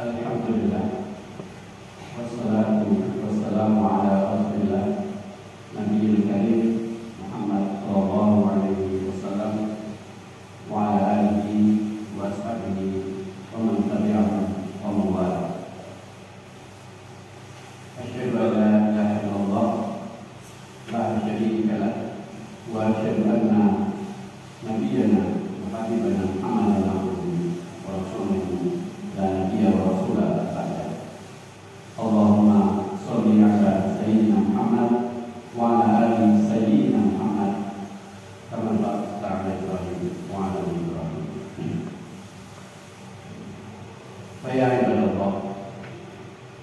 Alhamdulillah, wassalatu wassalamu ala rasulillah Nabiyil Karim Muhammad sallallahu alaihi wasallam wa ala alihi wa ashabihi wa man tabi'ahum wa man wala. Asyhadu an la ilaha illallah la syarika lah wa asyhadu anna nabiyyana wa habibana Muhammadan abduhu wa rasuluhu la nabiyya wa rasulah ba'da. Allahumma sholli ala sayyidina Muhammad wa ala ali sayyidina Muhammad kama barakta ala Ibrahim wa ala ali Ibrahim. Ya ibadallah,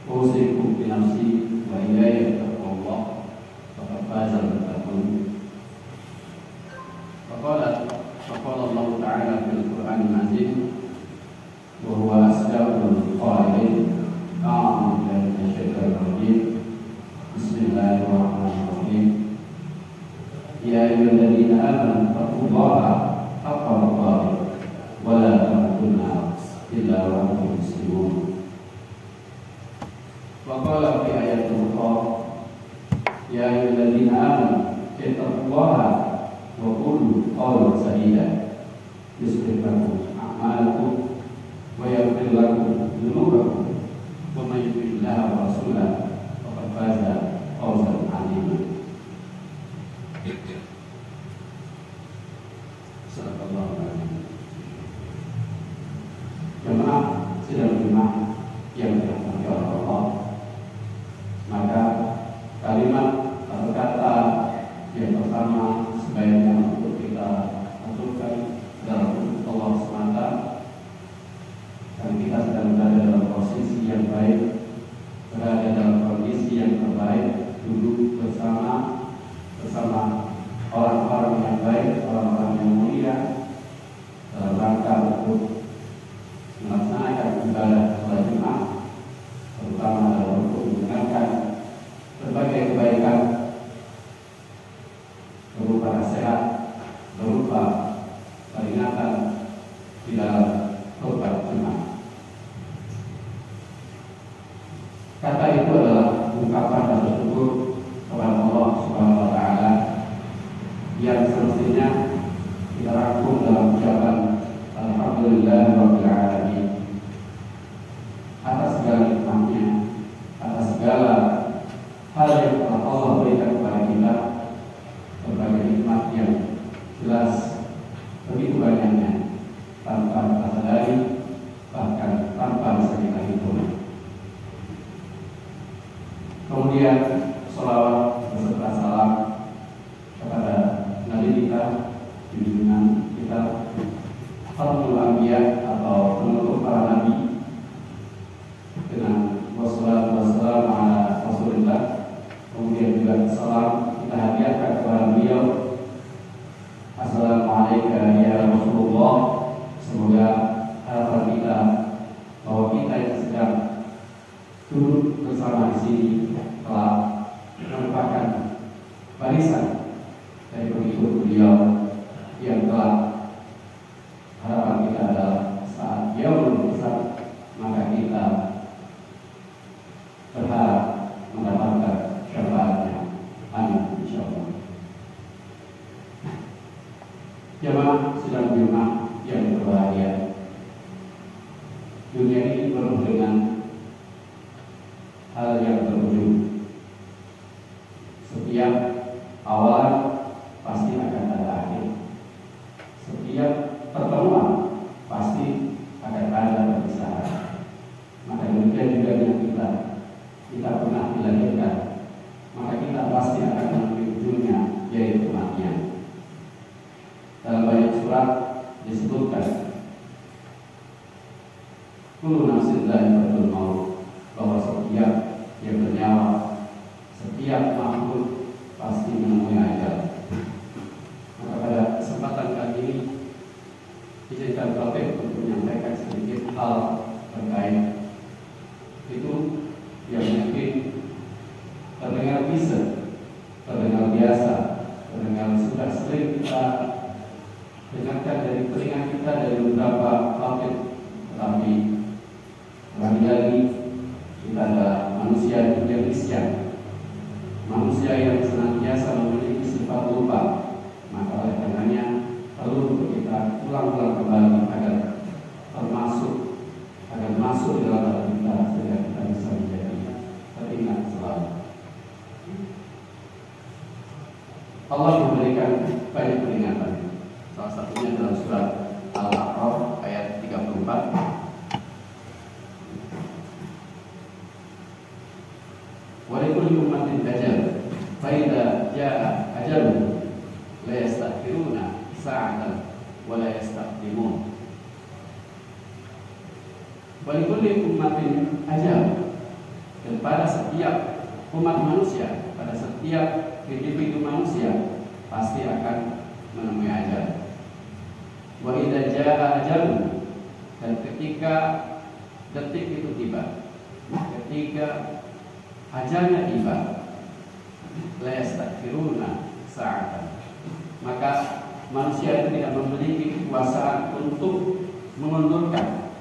usikum bi nafsi wa iyaya taqwallah faqad faza al-muttaqun. Faqala Allah Ta'ala fil Qur'an al-Majid wa huwa asdaqul qa'ilin. A'udzu billahi minasyaitonir rajim. Bismillahirrahmanirrahim. Ya ayyuhalladzina amanu taqullaha haqqa tuqatih wa la tamutunna illa wa antum muslimun. Wa qala fi ayatin ukhra, ya ayyuhalladzina amanu taqullaha wa qulu qawlan sadida yuslih lakum a'malakum wa yaghfir lakum dhunubakum wa may yuti'illaha wa rasulahu faqad faza fawzan 'azima. Sallallahu alaihi. Jemaah sidang Jumat yang dirahmati Allah, maka kalimat atau kata yang pertama sebaiknya untuk kita aturkan dalam Allah semata, dan kita sedang berada dalam posisi yang baik, berada dalam kondisi yang terbaik, duduk bersama orang-orang yang baik, orang-orang yang mulia, dalam rangka untuk melaksanakan ibadah sholat Jumat, terutama dalam untuk mendengarkan berbagai kebaikan berupa nasihat, berupa peringatan di dalam khutbah Jumat. Kata itu adalah ungkapan dan bersyukur kepada Allah Subhanahu wa Ta'ala yang semestinya kita rangkum dalam ucapan Alhamdulillahirabbil alamin atas segala nikmatnya, atas segala hal yang telah Allah berikan kepada kita, berbagai nikmat yang jelas begitu banyaknya tanpa kita sadari, bahkan tanpa bisa kita hitung. Kemudian sholawat beserta salam kepada Nabi kita, junjungan kita, Khatamul Anbiya atau penutup para nabi, dengan wassalatu wassalamu ala Rasulillah. Kemudian juga salam kita hadiahkan kepada beliau. Assalamualaikum ya Rasulullah. Semoga harapan kita bahwa kita yang sedang duduk bersama di sini telah merupakan barisan dari pengikut beliau yang telah, harapan kita adalah saat dia besar maka kita berharap mendapatkan syafaatnya. Amin insyaallah. Jemaah sidang Jumat yang berbahagia, dunia ini penuh dengan hal yang berujung. Setiap awal pasti akan ada akhir. Setiap pertemuan pasti akan ada perpisahan. Maka demikian juga dengan kita pernah dilahirkan, maka kita pasti akan menemui ujungnya, yaitu kematian. Dalam banyak surat disebutkan kullu nafsin dha'iqatul maut, bahwa setiap yang bernyawa, setiap makhluk pasti menemui ajal. Maka pada kesempatan kali ini izinkan Bapak untuk menyampaikan sedikit hal terkait itu yang mungkin terdengar bisa, terdengar biasa, terdengar sudah sering kita dengarkan dari telinga kita kita dari beberapa topik, tetapi lagi-lagi kita adalah manusia yang Kristen, manusia yang senantiasa memiliki sifat lupa. Maka oleh karenanya perlu untuk kita ulang-ulang kembali agar masuk dalam hati kita sehingga kita bisa menjadi teringat selalu. Allah memberikan banyak peringatan. Salah satunya dalam surat Al-A'raf ayat 34. Wa likulli ummatin ajal, fa idza jaa ajaluhum la yastakhiruna sa'atan wa la yastaqdimun. Wa likulli ummatin ajal, dan pada setiap umat manusia, pada setiap individu manusia pasti akan menemui ajal. Wa idza jaa ajaluhum, dan ketika detik itu tiba, ketika ajalnya tiba, la yastakhiruna sa'atan, maka manusia itu tidak memiliki kekuasaan untuk mengundurkan,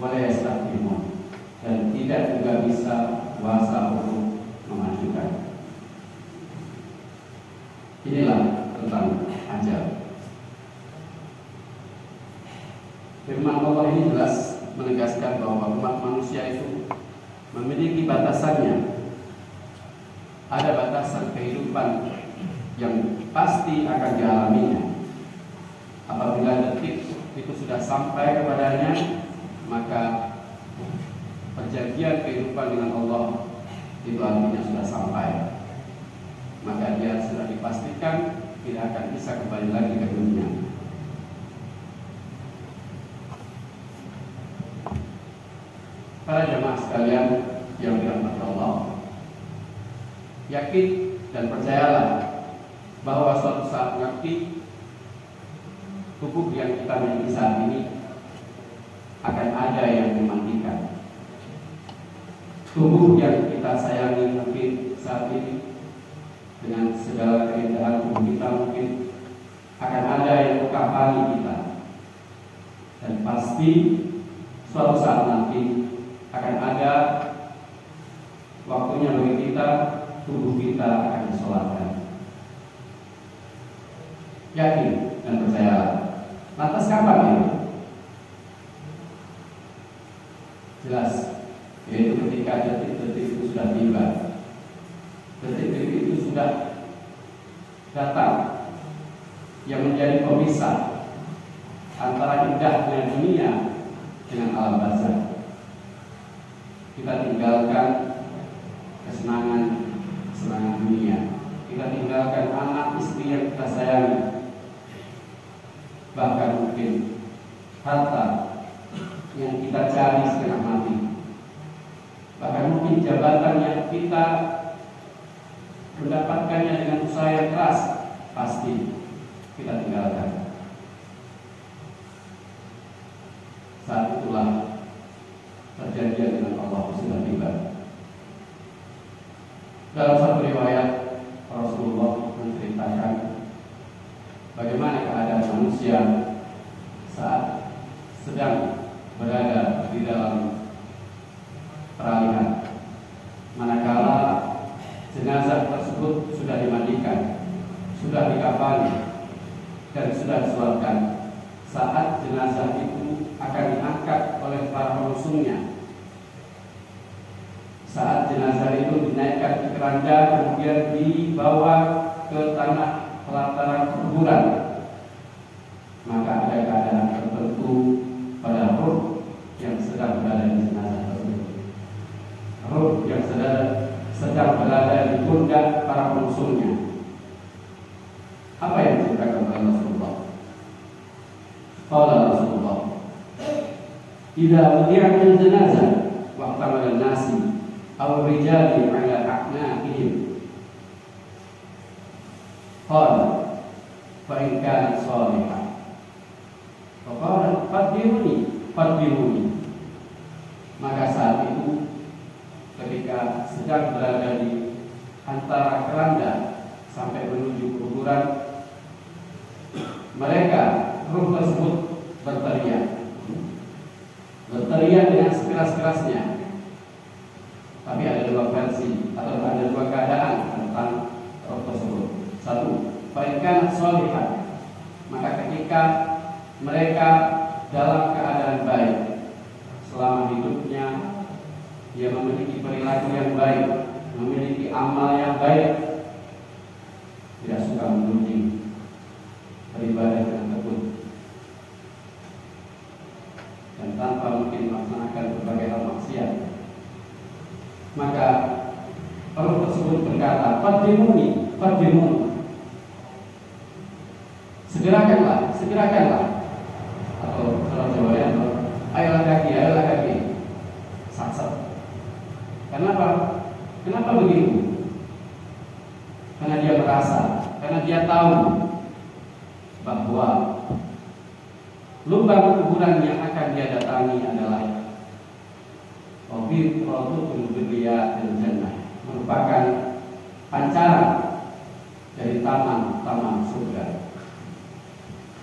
wa la yastaqdimun, dan tidak juga bisa kuasa untuk memajukan. Inilah tentang ajal. Firman Allah ini jelas menegaskan bahwa umat manusia itu memiliki batasannya. Ada batasan kehidupan yang pasti akan dialaminya. Apabila detik itu sudah sampai kepadanya, maka perjanjian kehidupan dengan Allah itu artinya sudah sampai. Maka dia sudah dipastikan tidak akan bisa kembali lagi ke dunia. Para jemaah sekalian yang dirahmati Allah, yakin dan percayalah bahwa suatu saat nanti tubuh yang kita miliki saat ini akan ada yang memandikan. Tubuh yang kita sayangi mungkin saat ini dengan segala keindahan tubuh kita mungkin akan ada yang mengkafani kita, dan pasti suatu saat nanti akan ada waktunya bagi kita, tubuh kita akan disolatkan. Yakin dan percayalah. Lantas kapan ini? Jelas, yaitu ketika detik-detik itu sudah tiba, detik-detik itu sudah datang, yang menjadi pemisah antara indahnya dunia dengan alam barzakh. Kita tinggalkan kesenangan dunia, kita tinggalkan anak istri yang kita sayangi, bahkan mungkin harta yang kita cari setengah mati, bahkan mungkin jabatan yang kita mendapatkannya dengan usaha yang keras, pasti kita tinggalkan. Saat itulah perjanjian dengan Allah sudah tiba. Dalam satu riwayat, Rasulullah menceritakan bagaimana keadaan manusia saat sedang berada di dalam peralihan, manakala jenazah tersebut sudah dimandikan, sudah dikafani, dan sudah disolatkan. Saat jenazah itu akan diangkat oleh para pengusungnya, saat jenazah itu dinaikkan ke keranda kemudian dibawa ke tanah pelataran kuburan, maka ada keadaan tertentu pada ruh yang sedang berada di jenazah tersebut, ruh yang sedang berada di pundak para pengusungnya. Apa yang diceritakan oleh Rasulullah? Qala Rasulullah, idza wudi'atil janazah wa ihtamala an-nasi aw rijali 'ala a'naqihim, qala fa in kanat salihah fa qala fadbiruni, maka saat itu ketika sedang berada di antara keranda sampai menuju kuburan, mereka ruh tersebut berteriak dengan sekeras-kerasnya. Tapi ada dua versi atau ada dua keadaan tentang roh tersebut. Satu, fa'inkan sholihan, maka ketika mereka dalam keadaan baik selama hidupnya, dia memiliki perilaku yang baik, memiliki amal yang baik, tidak suka mengunjing, beribadah dengan tekun, dan tanpa mungkin melaksanakan berbagai hal maksiat, maka roh tersebut berkata, "Fadimuni, segerakanlah." Atau kalau Jawa ya, ayolah kaki, saksat. Kenapa begitu? Karena dia merasa, karena dia tahu bahwa lubang kuburan yang akan dia datangi adalah Rabitul Birriya dan Jannah, merupakan pancaran dari taman surga.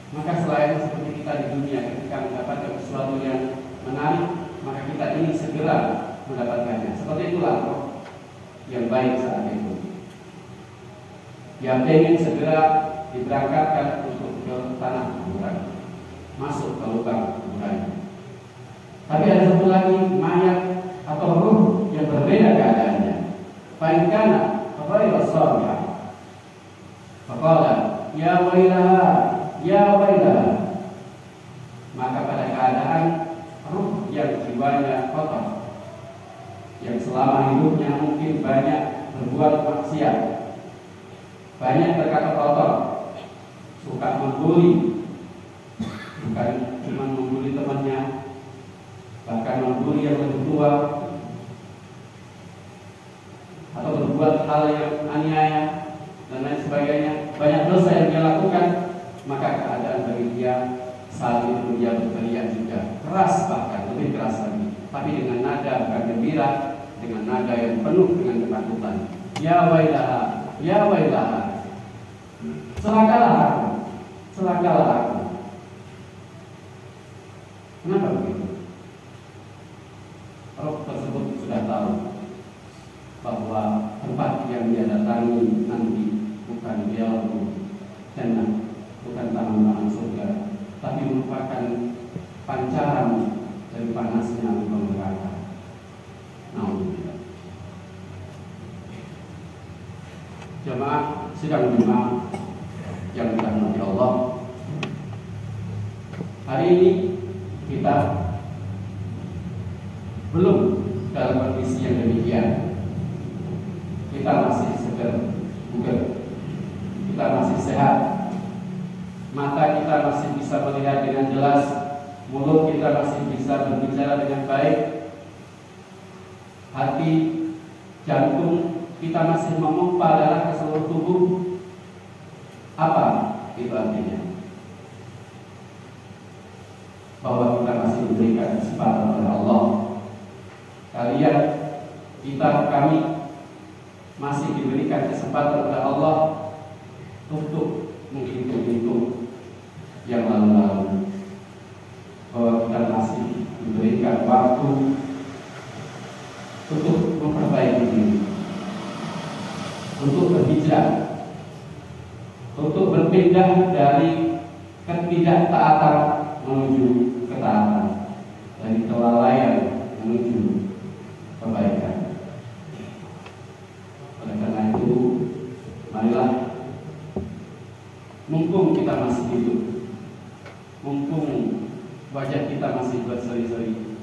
Maka selain seperti kita di dunia, ketika mendapatkan sesuatu yang menarik, maka kita ingin segera mendapatkannya. Seperti itulah roh yang baik saat itu, yang ingin segera diberangkatkan untuk ke tanah kuburan, masuk ke lubang kuburan. Tapi ada satu lagi mayat atau ruh yang berbeda keadaannya. Fa'inkan ghayra shalihah, faqala ya wailaha, maka pada keadaan ruh yang jiwanya kotor, yang selama hidupnya mungkin banyak berbuat maksiat, banyak berkata kotor, suka membuli, bukan cuma membuli temannya, bahkan membuli yang lebih tua, atau berbuat hal yang aniaya dan lain sebagainya, banyak dosa yang dia lakukan, maka keadaan bagi dia saat itu dia berteriak juga keras, bahkan lebih keras lagi, tapi dengan nada bukan gembira, dengan nada yang penuh dengan ketakutan. Ya wailaha, celakalah aku. Kenapa begitu? Roh tersebut sudah tahu bahwa tempat yang dia datangi nanti bukan Jannah, bukan taman-taman surga, tapi merupakan pancaran dari panasnya lubang neraka. Nauzubillah. Jemaah sidang Jumat yang dirahmati Allah, hari ini kita belum dalam kondisi yang demikian. Kita masih segar, bugar, kita masih sehat, mata kita masih bisa melihat dengan jelas, mulut kita masih bisa berbicara dengan baik, hati, jantung kita masih memompa darah ke seluruh tubuh. Apa itu artinya? Bahwa kita masih diberikan kesempatan oleh Allah. Kami masih diberikan kesempatan oleh Allah untuk menghitung-hitung yang lalu-lalu, bahwa kita masih diberikan waktu untuk memperbaiki diri, untuk berhijrah, untuk berpindah dari ketidaktaatan menuju ketaatan, dari kelalaian menuju kebaikan. Oleh karena itu, marilah, mumpung kita masih hidup, mumpung wajah kita masih berseri-seri,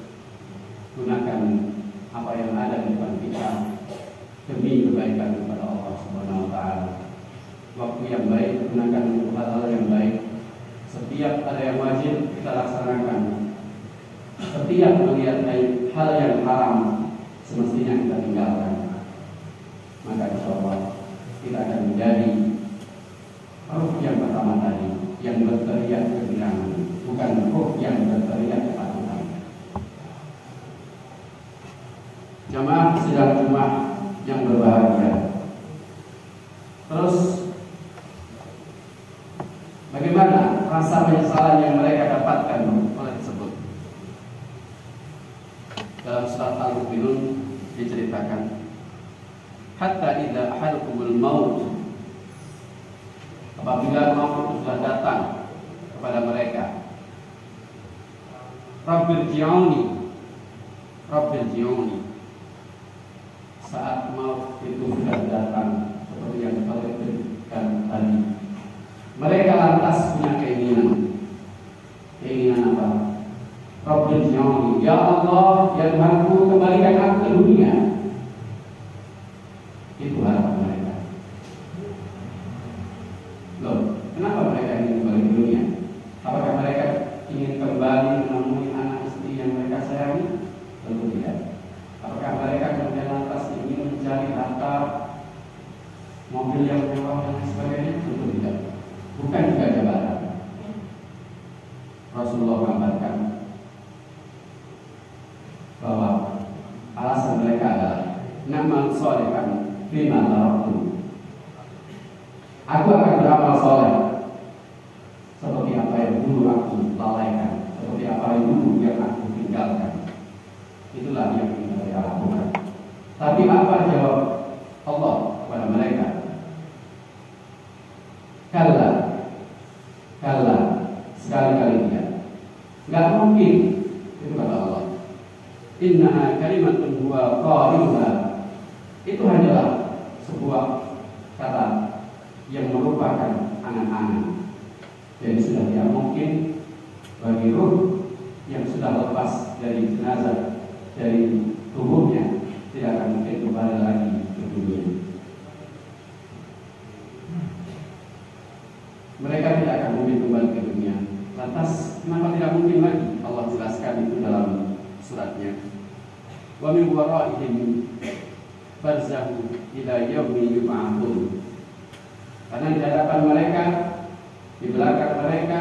gunakan apa yang ada di depan kita demi kebaikan kepada Allah Subhanahu wa Ta'ala. Waktu yang baik gunakan untuk hal-hal yang baik. Setiap ada yang wajib kita laksanakan. Setiap melihat hal yang haram semestinya kita tinggalkan. Maka insyaallah kita akan menjadi ruh yang pertama tadi, yang berteriak kegirangan, bukan ruh yang berteriak ketakutan. Jamaah sidang Jumat yang berbahagia. Terus bagaimana bagaimana rasa penyesalan yang mereka dapatkan oleh tersebut. Dalam surat Al-Mu'minun diceritakan, hatta idza ahadakumul maut, apabila maut sudah datang kepada mereka, Rabbil ji'uni, saat maut itu sudah datang seperti yang kalian berikan tadi, mereka lantas punya keinginan apa? Rabbil ji'uni, ya Allah, ya Tuhanku, kembalikan aku ke dunia. Itu harapan mereka. Loh, kenapa mereka ingin kembali ke dunia? Apakah mereka ingin kembali menemui anak istri yang mereka sayangi? Tentu tidak. Apakah mereka kemudian lantas ingin mencari harta, mobil yang mewah dan sebagainya? Tentu tidak. Bukan juga jabatan. Rasulullah gambarkan bahwa alasan mereka adalah na'mal sholihan fima taraktu. Aku akan beramal soleh seperti apa yang dulu aku lalaikan, seperti apa yang dulu yang aku tinggalkan. Itulah yang mereka lakukan. Tapi apa jawab Allah kepada mereka? Kalla, sekali-kali tidak. Enggak mungkin. Itu kata Allah. Innaha kalimatun huwa qailuha. Itu hanyalah sebuah kata yang merupakan angan-angan. Jadi sudah tidak mungkin bagi ruh yang sudah lepas dari jenazah, dari tubuhnya, tidak akan mungkin kembali lagi ke dunia. Mereka tidak akan mungkin kembali ke dunia. Lantas kenapa tidak mungkin lagi? Allah jelaskan itu dalam suratnya. Wa min waraihim barzakh ila yaumi yub'atsun. Karena di hadapan mereka, di belakang mereka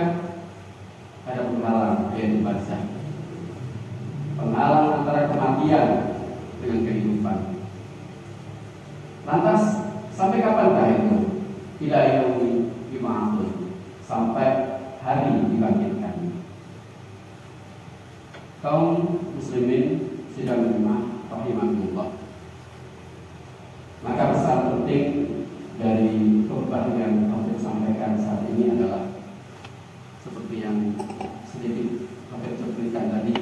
ada penghalang, yaitu barzakh. Penghalang antara kematian dengan kehidupan. Lantas sampai kapankah itu? Ila yaumi yub'atsun, sampai hari dibangkitkan. Kaum muslimin sidang jemaah rahimahullah. Maka pesan penting dari khutbah yang Taufik sampaikan saat ini adalah seperti yang sedikit Taufik ceritakan tadi.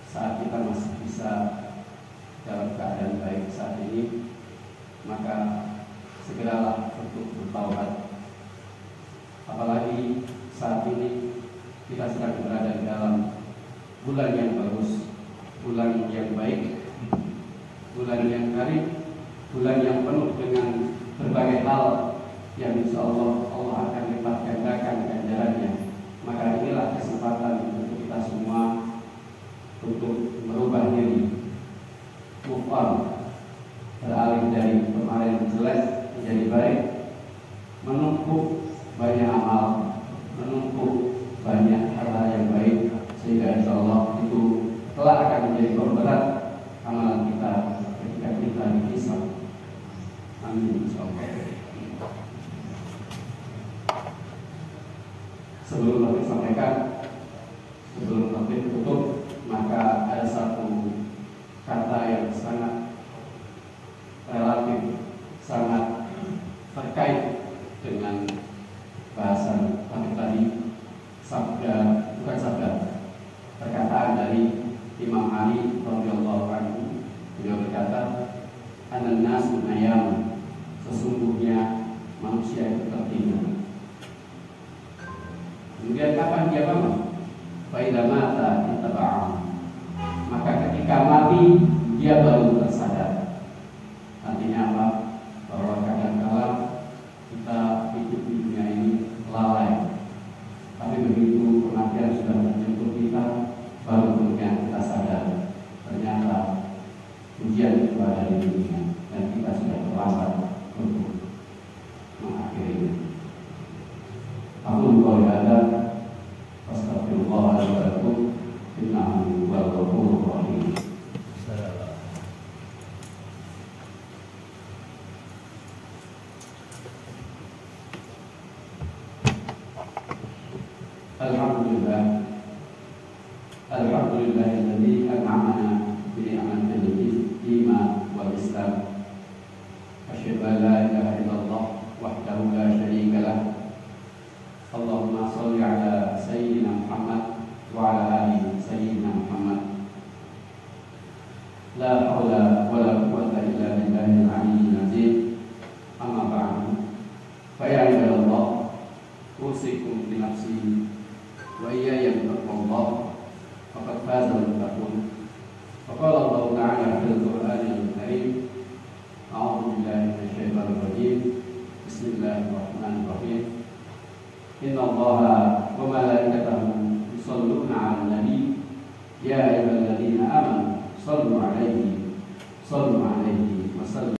Saat kita masih bisa dalam keadaan baik saat ini, maka segeralah untuk bertaubat. Apalagi saat ini kita sedang berada di dalam bulan yang bagus, bulan yang baik, bulan yang karib, bulan yang penuh dengan berbagai hal yang insya Allah akan lipat gandakan ganjarannya. Maka inilah kesempatan untuk kita semua untuk merubah diri, move on, beralih dari kemarin jelek menjadi baik, menumpuk banyak amal, menumpuk banyak hal-hal yang baik, sehingga insya Allah itu telah akan menjadi pemberat amalan kita ketika kita dihisab. Amin insya Allah. Sebelum Taufik sampaikan, sebelum Taufik tutup, maka ada satu kata yang sangat relatif, sangat terkait dengan bahasan Taufik tadi. Perkataan dari Imam Ali radhiyallahu anhu. Beliau berkata, "An-nas munayam," sesungguhnya manusia itu tertidur. Kemudian kapan dia bangun? Fa idza mata ittaba'ahu. Maka ketika mati dia baru tersadar. Artinya apa? Bahwa kadang-kadang kita hidup di dunia ini lalai. Tapi begitu kematian sudah menjemput kita, baru kemudian kita sadar ternyata ujian itu ada di dunia dan kita sudah terlambat untuk mengakhirinya. Aku qauli hadza astaghfirullah li wa lakum innahu huwal ghafurur rahim. Alhamdulillah, alhamdulillahilladzi an'amana bi ni'matil iman wal Islam. Asyhadu an la ilaha illallah wahdahu la syarika lah. Allahumma shalli ala sayyidina Muhammad wa ala ali sayyidina Muhammad. La haula wala quwwata illa billahil aliyyil azim. Amma ba'du. Fa ya ibadallah, usikum bi nafsi wa iyaya bittaqwallah. Faqad faza al-muttaqun. Faqala Allah ta'ala fil Qur'anil Karim, a'udzu billahi minasyaitonir rajim. Bismillahirrahmanirrahim. Inna Allaha wa malaikatahu yusholluna 'alan nabi ya ayyuhalladzina amanu sallu 'alaihi wa sallimu